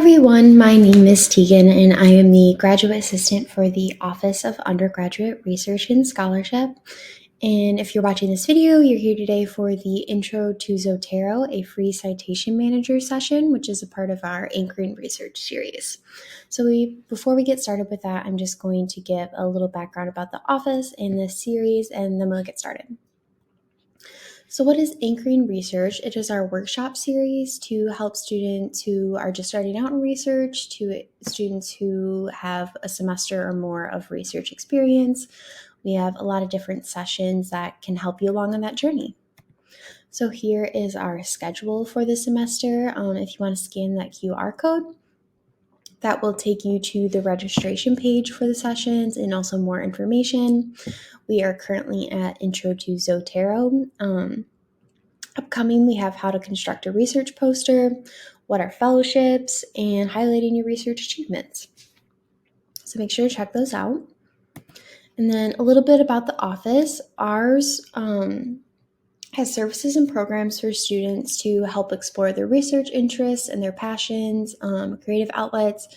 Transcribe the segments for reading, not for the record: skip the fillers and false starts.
everyone, my name is Tegan and I am the graduate assistant for the Office of Undergraduate Research and Scholarship. And if you're watching this video, you're here today for the Intro to Zotero, a free citation manager session, which is a part of our Anchoring Research series. So before we get started with that, I'm just going to give a little background about the office and this series, and then we'll get started. So what is Anchoring Research? It is our workshop series to help students who are just starting out in research, to students who have a semester or more of research experience. We have a lot of different sessions that can help you along on that journey. So here is our schedule for the semester. If you want to scan that QR code, that will take you to the registration page for the sessions and also more information. We are currently at Intro to Zotero. Upcoming, we have how to construct a research poster, what are fellowships, and highlighting your research achievements. So make sure to check those out. And then a little bit about the office. Ours has services and programs for students to help explore their research interests and their passions, creative outlets.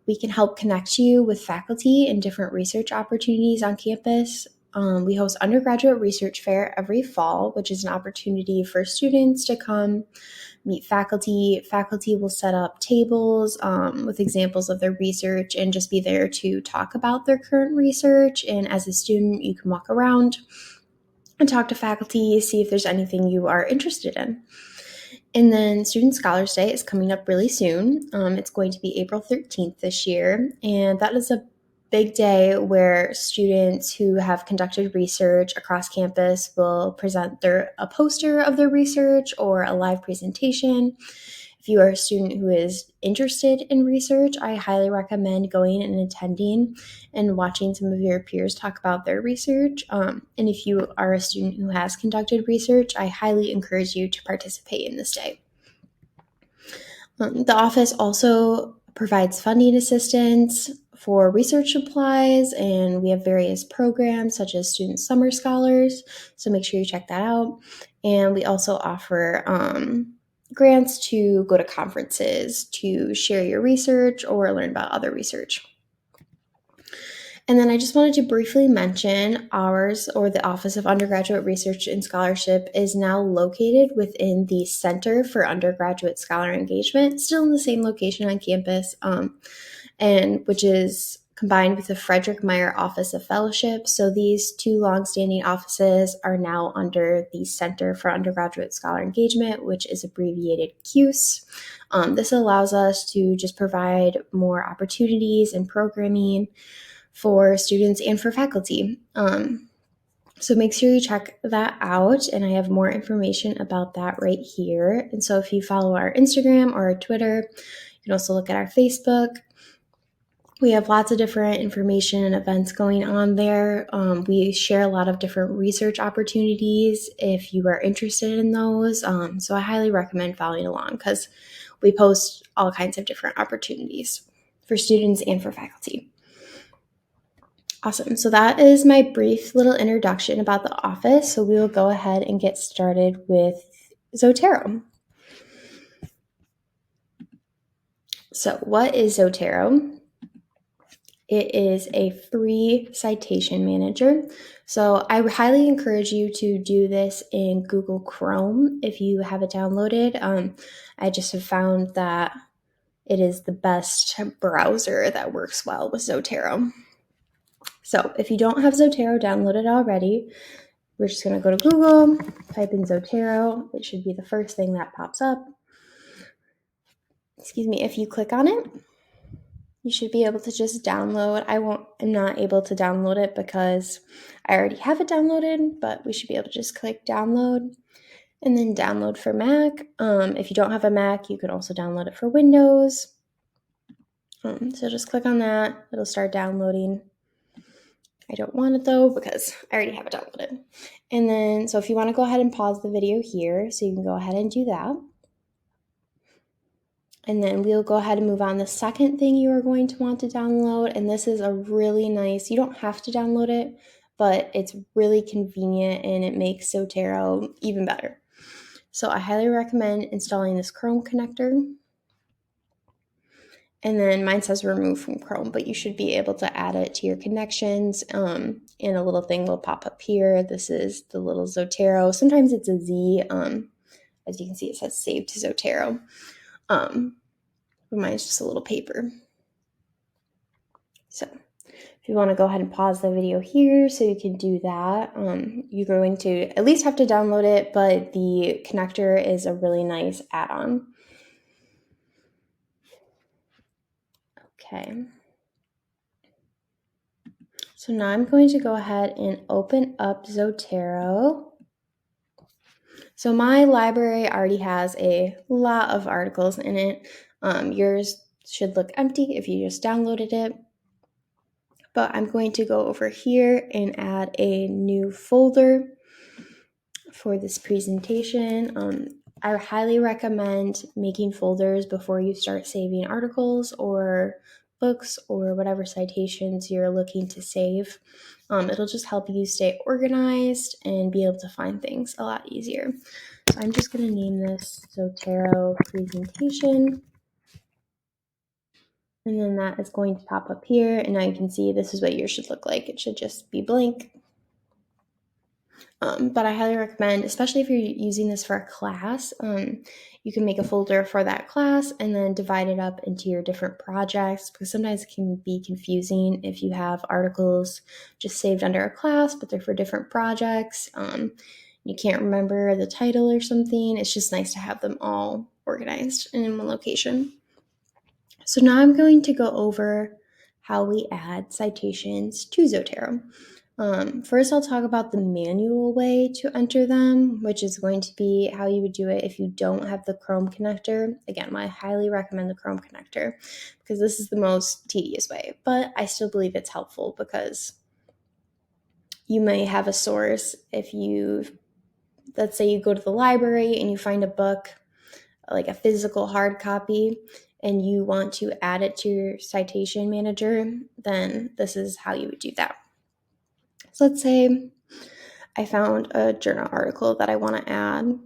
We can help connect you with faculty and different research opportunities on campus. We host Undergraduate Research Fair every fall, which is an opportunity for students to come meet faculty. Faculty will set up tables with examples of their research and just be there to talk about their current research. And as a student, you can walk around and talk to faculty, see if there's anything you are interested in. And then Student Scholars Day is coming up really soon. It's going to be April 13th this year, and that is a big day where students who have conducted research across campus will present a poster of their research or a live presentation. If you are a student who is interested in research, I highly recommend going and attending and watching some of your peers talk about their research. And if you are a student who has conducted research, I highly encourage you to participate in this day. The office also provides funding assistance for research supplies, and we have various programs such as Student Summer Scholars, so make sure you check that out. And we also offer grants to go to conferences to share your research or learn about other research. And then I just wanted to briefly mention ours, or the Office of Undergraduate Research and Scholarship, is now located within the Center for Undergraduate Scholar Engagement, still in the same location on campus, and which is combined with the Frederick Meyer Office of Fellowship. So these two longstanding offices are now under the Center for Undergraduate Scholar Engagement, which is abbreviated CUSE. This allows us to just provide more opportunities and programming for students and for faculty. So make sure you check that out, and I have more information about that right here. And so if you follow our Instagram or our Twitter, you can also look at our Facebook. We have lots of different information and events going on there. We share a lot of different research opportunities if you are interested in those. So I highly recommend following along because we post all kinds of different opportunities for students and for faculty. Awesome. So that is my brief little introduction about the office. So we will go ahead and get started with Zotero. So what is Zotero? It is a free citation manager. So I highly encourage you to do this in Google Chrome if you have it downloaded. I just have found that it is the best browser that works well with Zotero. So if you don't have Zotero downloaded already, we're just going to go to Google, type in Zotero. It should be the first thing that pops up. If you click on it, you should be able to just download. I'm not able to download it because I already have it downloaded, but we should be able to just click download and then download for Mac. If you don't have a Mac, you can also download it for Windows. So just click on that. It'll start downloading. I don't want it though because I already have it downloaded. And then, so if you want to go ahead and pause the video here, so you can go ahead and do that. And then we'll go ahead and move on. The second thing you are going to want to download, and this is a really nice, you don't have to download it, but it's really convenient and it makes Zotero even better. So I highly recommend installing this Chrome connector. And then mine says remove from Chrome, but you should be able to add it to your connections. And a little thing will pop up here. This is the little Zotero. Sometimes it's a Z. As you can see, it says save to Zotero. But mine's just a little paper. So if you want to go ahead and pause the video here so you can do that, you're going to at least have to download it, but the connector is a really nice add-on. Okay. So now I'm going to go ahead and open up Zotero. So my library already has a lot of articles in it. Yours should look empty if you just downloaded it. But I'm going to go over here and add a new folder for this presentation. I highly recommend making folders before you start saving articles or books or whatever citations you're looking to save. It'll just help you stay organized and be able to find things a lot easier. So I'm just going to name this Zotero presentation. And then that is going to pop up here. And now you can see this is what yours should look like. It should just be blank. But I highly recommend, especially if you're using this for a class, you can make a folder for that class and then divide it up into your different projects, because sometimes it can be confusing if you have articles just saved under a class, but they're for different projects. You can't remember the title or something. It's just nice to have them all organized and in one location. So now I'm going to go over how we add citations to Zotero. First, I'll talk about the manual way to enter them, which is going to be how you would do it if you don't have the Chrome connector. Again, I highly recommend the Chrome connector because this is the most tedious way, but I still believe it's helpful because you may have a source. If let's say you go to the library and you find a book, like a physical hard copy, and you want to add it to your citation manager, then this is how you would do that. So let's say I found a journal article that I want to add.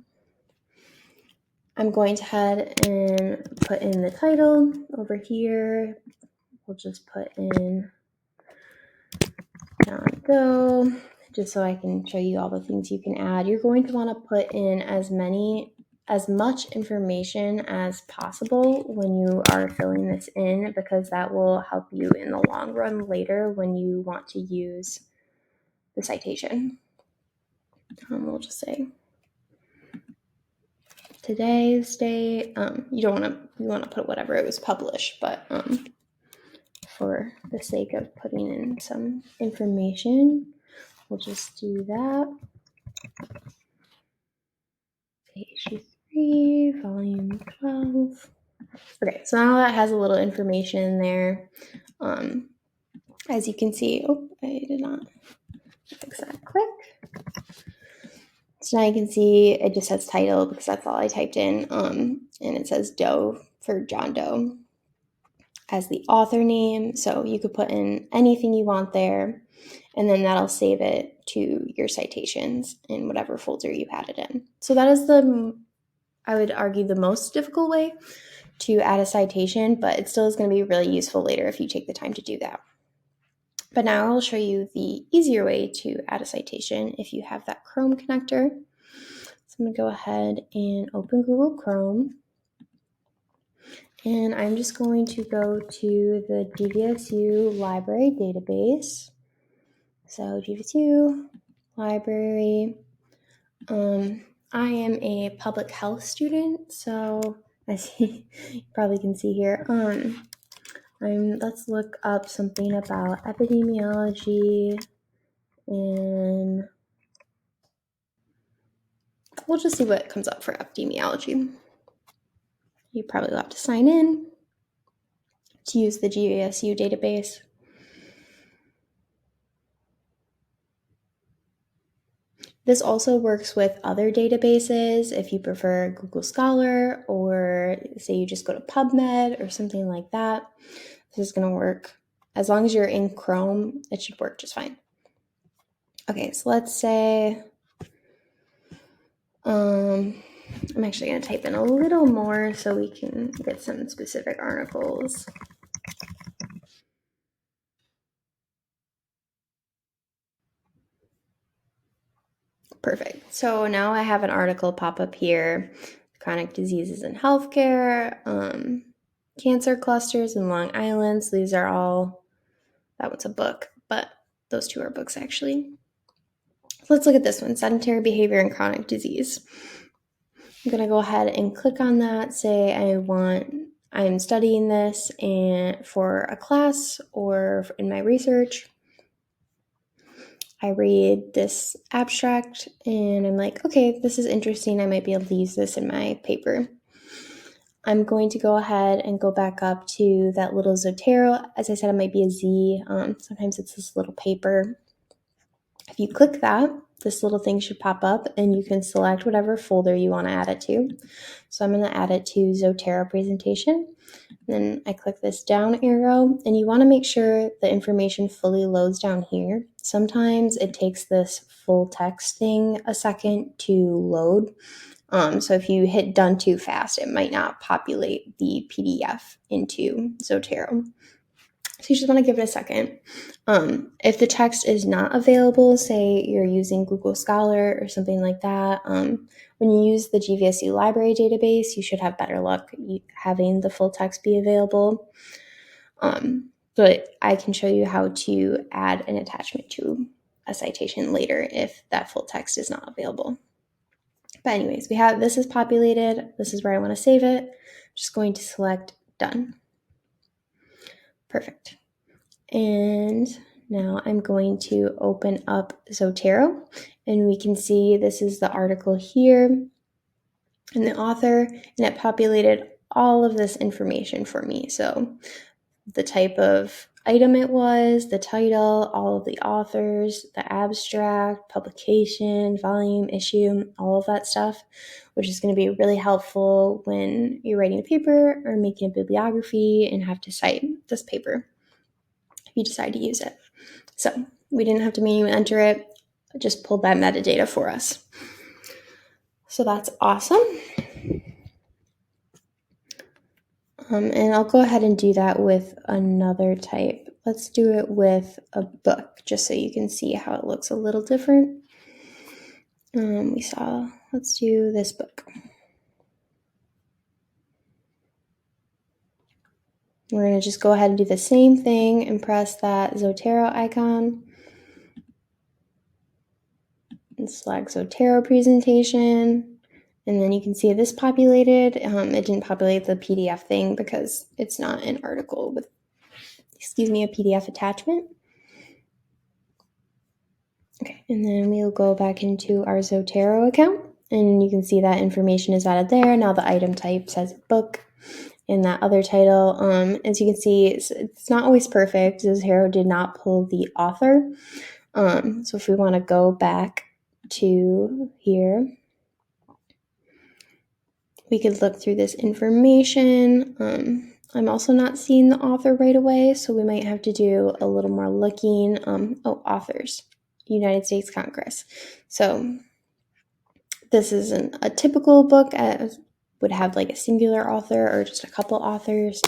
I'm going to head and put in the title over here. We'll just put in John Doe, just so I can show you all the things you can add. You're going to want to put in as much information as possible when you are filling this in, because that will help you in the long run later when you want to use the citation. We'll just say today's date. You want to put whatever it was published, but for the sake of putting in some information, we'll just do that. Page 3, volume 12. Okay, so now that has a little information there. As you can see, I did not fix that quick. So now you can see it just says title because that's all I typed in. And it says Doe for John Doe as the author name. So you could put in anything you want there, and then that'll save it to your citations in whatever folder you had it in. So that is I would argue, the most difficult way to add a citation, but it still is going to be really useful later if you take the time to do that. But now I'll show you the easier way to add a citation if you have that Chrome connector. So I'm going to go ahead and open Google Chrome. And I'm just going to go to the GVSU Library database. So GVSU Library. I am a public health student, so as you probably can see here, let's look up something about epidemiology, and we'll just see what comes up for epidemiology. You probably will have to sign in to use the GVSU database. This also works with other databases if you prefer Google Scholar, or say you just go to PubMed or something like that. This is going to work. As long as you're in Chrome, it should work just fine. Okay, so let's say I'm actually going to type in a little more so we can get some specific articles. Perfect. So now I have an article pop up here, chronic diseases in healthcare, cancer clusters in Long Island. So these are all, that one's a book, but those two are books actually. Let's look at this one, sedentary behavior and chronic disease. I'm going to go ahead and click on that, say I'm studying this and for a class or in my research. I read this abstract and I'm like, okay, this is interesting. I might be able to use this in my paper. I'm going to go ahead and go back up to that little Zotero. As I said, it might be a Z. Sometimes it's this little paper. If you click that, this little thing should pop up and you can select whatever folder you want to add it to. So I'm going to add it to Zotero presentation. Then I click this down arrow and you want to make sure the information fully loads down here. Sometimes it takes this full text thing a second to load. So if you hit done too fast, it might not populate the PDF into Zotero. So you just want to give it a second. If the text is not available, say you're using Google Scholar or something like that, when you use the GVSU Library database, you should have better luck having the full text be available. But I can show you how to add an attachment to a citation later if that full text is not available. But anyways, this is populated. This is where I want to save it. I'm just going to select done. Perfect. And now I'm going to open up Zotero and we can see this is the article here and the author, and it populated all of this information for me. So the type of item it was, the title, all of the authors, the abstract, publication, volume, issue, all of that stuff, which is going to be really helpful when you're writing a paper or making a bibliography and have to cite this paper if you decide to use it. So we didn't have to manually enter it, it just pulled that metadata for us. So that's awesome. And I'll go ahead and do that with another type. Let's do it with a book, just so you can see how it looks a little different. Let's do this book. We're going to just go ahead and do the same thing and press that Zotero icon. And select Zotero presentation. And then you can see this populated. It didn't populate the PDF thing because it's not an article with, a PDF attachment. Okay, and then we'll go back into our Zotero account and you can see that information is added there. Now the item type says book and that other title. As you can see, it's not always perfect. Zotero did not pull the author. So if we want to go back to here, we could look through this information. I'm also not seeing the author right away, so we might have to do a little more looking. Authors, United States Congress. So this isn't a typical book. Would have like a singular author or just a couple authors.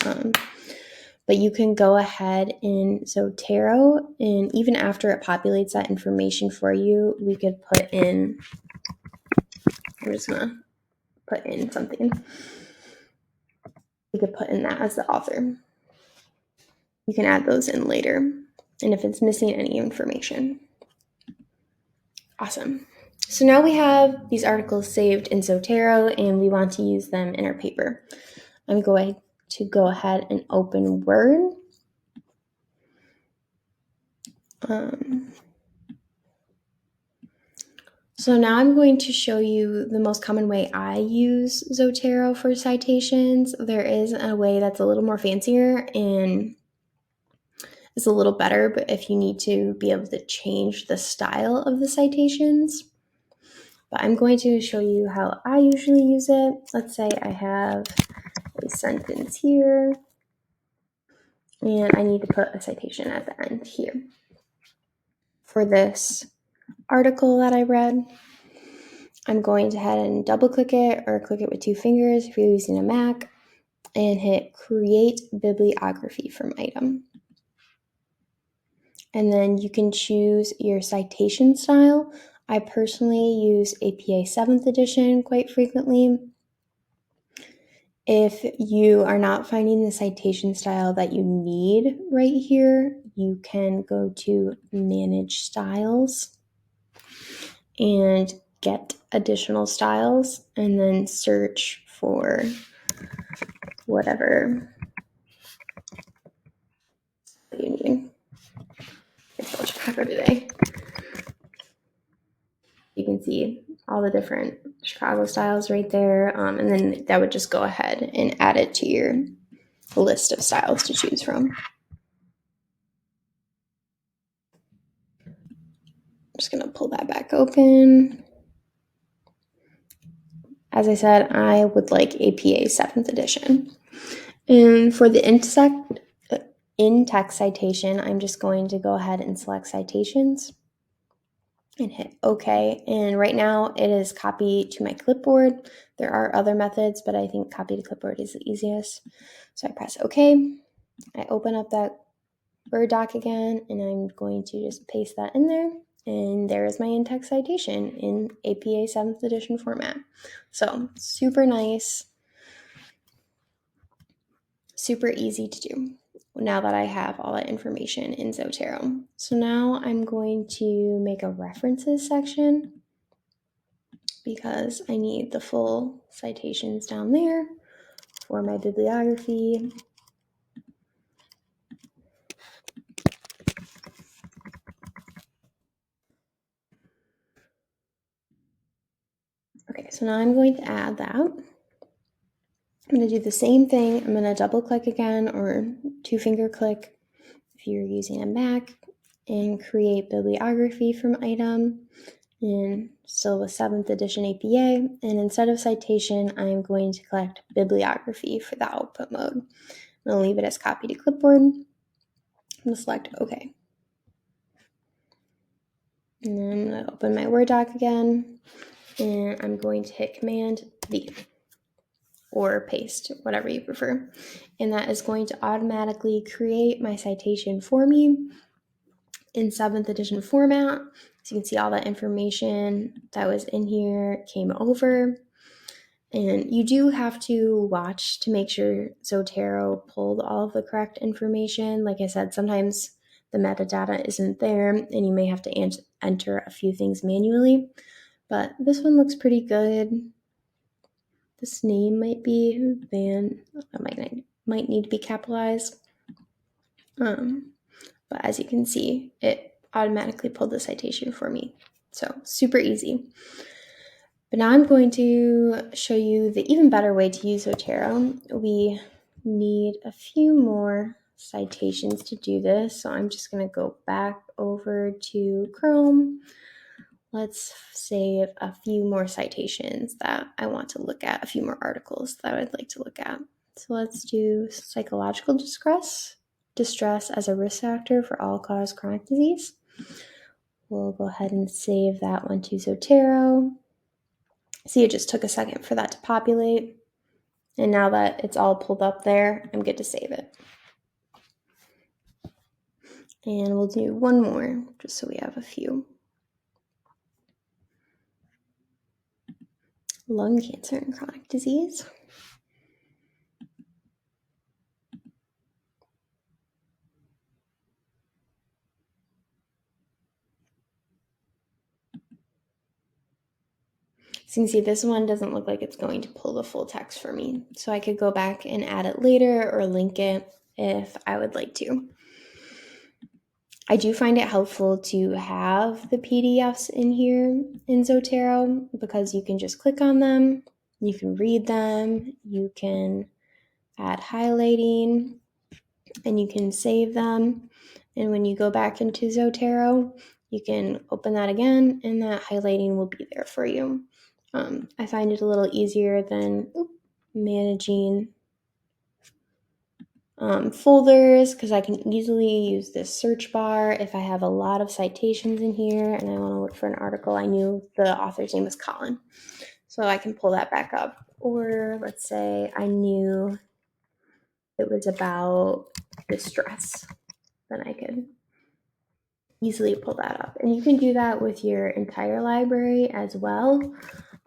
But you can go ahead in Zotero, and even after it populates that information for you, we could put in, I'm just going to put in something. We could put in that as the author. You can add those in later, and if it's missing any information. Awesome. So now we have these articles saved in Zotero, and we want to use them in our paper. I'm going to go ahead and open Word. So now I'm going to show you the most common way I use Zotero for citations. There is a way that's a little more fancier and is a little better, but if you need to be able to change the style of the citations. But I'm going to show you how I usually use it. Let's say I have a sentence here, and I need to put a citation at the end here. For this article that I read, I'm going to head and double click it or click it with two fingers if you're using a Mac and hit create bibliography from item. And then you can choose your citation style. I personally use APA 7th edition quite frequently. If you are not finding the citation style that you need right here, you can go to Manage Styles and get additional styles and then search for whatever you need. It's Chicago today. You can see all the different Chicago styles right there, and then that would just go ahead and add it to your list of styles to choose from. I'm just going to pull that back open. As I said, I would like APA 7th edition. And for the in-text citation, I'm just going to go ahead and select Citations and hit OK. And right now it is copy to my clipboard. There are other methods, but I think copy to clipboard is the easiest. So I press OK. I open up that Word doc again, and I'm going to just paste that in there. And there is my in-text citation in APA 7th edition format. So super nice, super easy to do now that I have all that information in Zotero. So now I'm going to make a references section because I need the full citations down there for my bibliography. Okay, so now I'm going to add that. I'm going to do the same thing. I'm going to double click again or 2-finger click if you're using a Mac and create bibliography from item, and still with 7th edition APA. And instead of citation, I'm going to collect bibliography for the output mode. I'm going to leave it as copy to clipboard. I'm going to select OK. And then I'm going to open my Word doc again, and I'm going to hit Command V or paste, whatever you prefer. And that is going to automatically create my citation for me in 7th edition format. So you can see all that information that was in here came over. And you do have to watch to make sure Zotero pulled all of the correct information. Like I said, sometimes the metadata isn't there and you may have to enter a few things manually. But this one looks pretty good. This name might be might need to be capitalized. But as you can see, it automatically pulled the citation for me. So super easy. But now I'm going to show you the even better way to use Zotero. We need a few more citations to do this. So I'm just going to go back over to Chrome. Let's save a few more citations that I want to look at, a few more articles that I'd like to look at. So let's do psychological distress as a risk factor for all-cause chronic disease. We'll go ahead and save that one to Zotero. See, it just took a second for that to populate. And now that it's all pulled up there, I'm good to save it. And we'll do one more, just so we have a few. Lung cancer and chronic disease. So you can see this one doesn't look like it's going to pull the full text for me. So I could go back and add it later or link it if I would like to. I do find it helpful to have the PDFs in here in Zotero because you can just click on them, you can read them, you can add highlighting, and you can save them. And when you go back into Zotero, you can open that again and that highlighting will be there for you. I find it a little easier than managing folders because I can easily use this search bar if I have a lot of citations in here and I want to look for an article. I knew the author's name was Colin, so I can pull that back up. Or let's say I knew it was about distress, then I could easily pull that up. And you can do that with your entire library as well,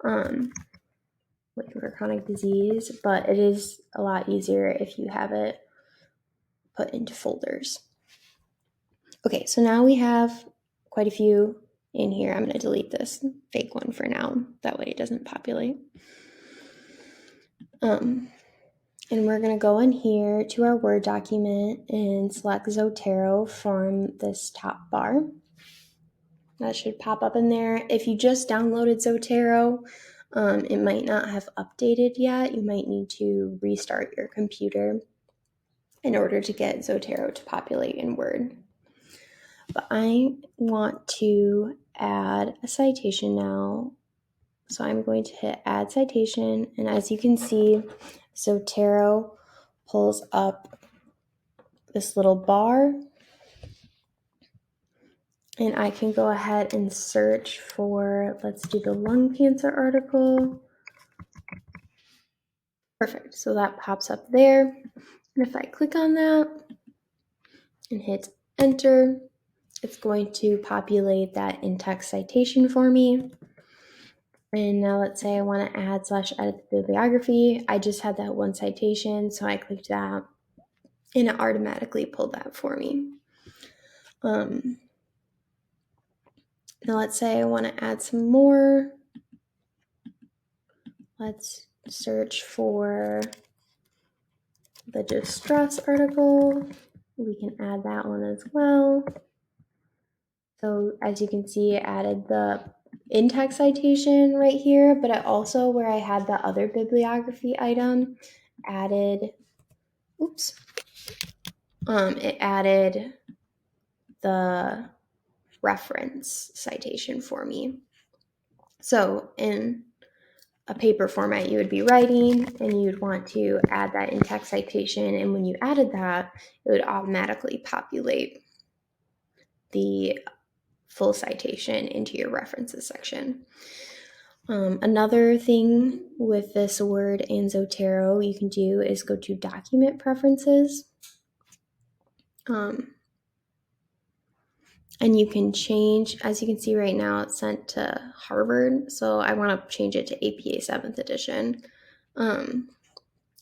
like for chronic disease, but it is a lot easier if you have it put into folders. Okay, so now we have quite a few in here. I'm going to delete this fake one for now. That way it doesn't populate. And we're going to go in here to our Word document and select Zotero from this top bar. That should pop up in there. If you just downloaded Zotero, it might not have updated yet. You might need to restart your computer in order to get Zotero to populate in Word. But I want to add a citation now. So I'm going to hit add citation. And as you can see, Zotero pulls up this little bar. And I can go ahead and search for, let's do the lung cancer article. Perfect. So that pops up there. And if I click on that and hit enter, it's going to populate that in-text citation for me. And now let's say I want to add / edit the bibliography. I just had that one citation, so I clicked that and it automatically pulled that for me. Now let's say I want to add some more. Let's search for the distress article. We can add that one as well. So as you can see, it added the in-text citation right here, but it also, where I had the other bibliography item, added, it added the reference citation for me. So in a paper format, you would be writing and you'd want to add that in-text citation, and when you added that, it would automatically populate the full citation into your references section. Another thing with this Word and Zotero you can do is go to document preferences. And you can change, as you can see right now, it's sent to Harvard. So I want to change it to APA 7th edition. I'm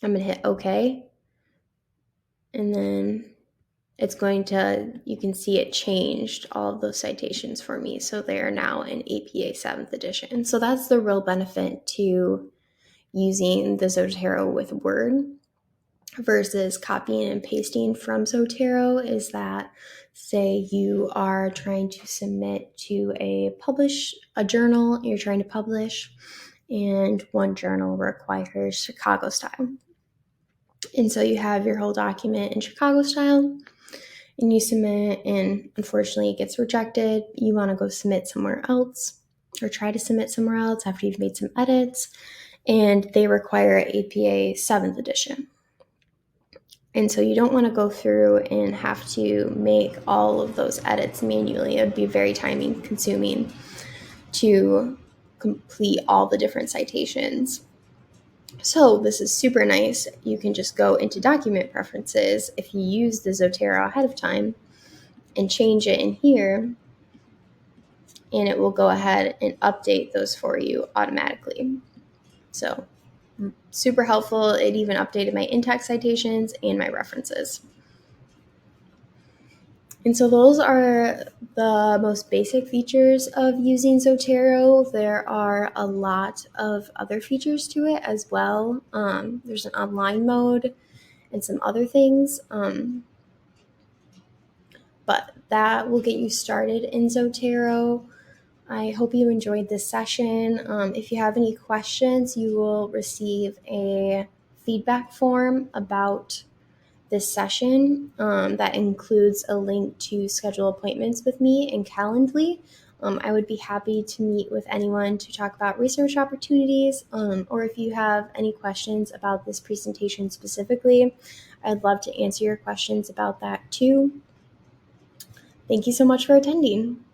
going to hit OK. And then it's going to, you can see it changed all of those citations for me. So they are now in APA 7th edition. So that's the real benefit to using the Zotero with Word versus copying and pasting from Zotero, is that, say you are trying to submit to a journal you're trying to publish, and one journal requires Chicago style. And so you have your whole document in Chicago style, and you submit, and unfortunately it gets rejected. You want to go submit somewhere else, or try to submit somewhere else after you've made some edits, and they require APA 7th edition. And so you don't want to go through and have to make all of those edits manually. It would be very time consuming to complete all the different citations. So this is super nice. You can just go into document preferences if you use the Zotero ahead of time and change it in here, and it will go ahead and update those for you automatically. So super helpful. It even updated my in-text citations and my references. And so those are the most basic features of using Zotero. There are a lot of other features to it as well. There's an online mode and some other things. But that will get you started in Zotero. I hope you enjoyed this session. If you have any questions, you will receive a feedback form about this session that includes a link to schedule appointments with me in Calendly. I would be happy to meet with anyone to talk about research opportunities, or if you have any questions about this presentation specifically, I'd love to answer your questions about that too. Thank you so much for attending.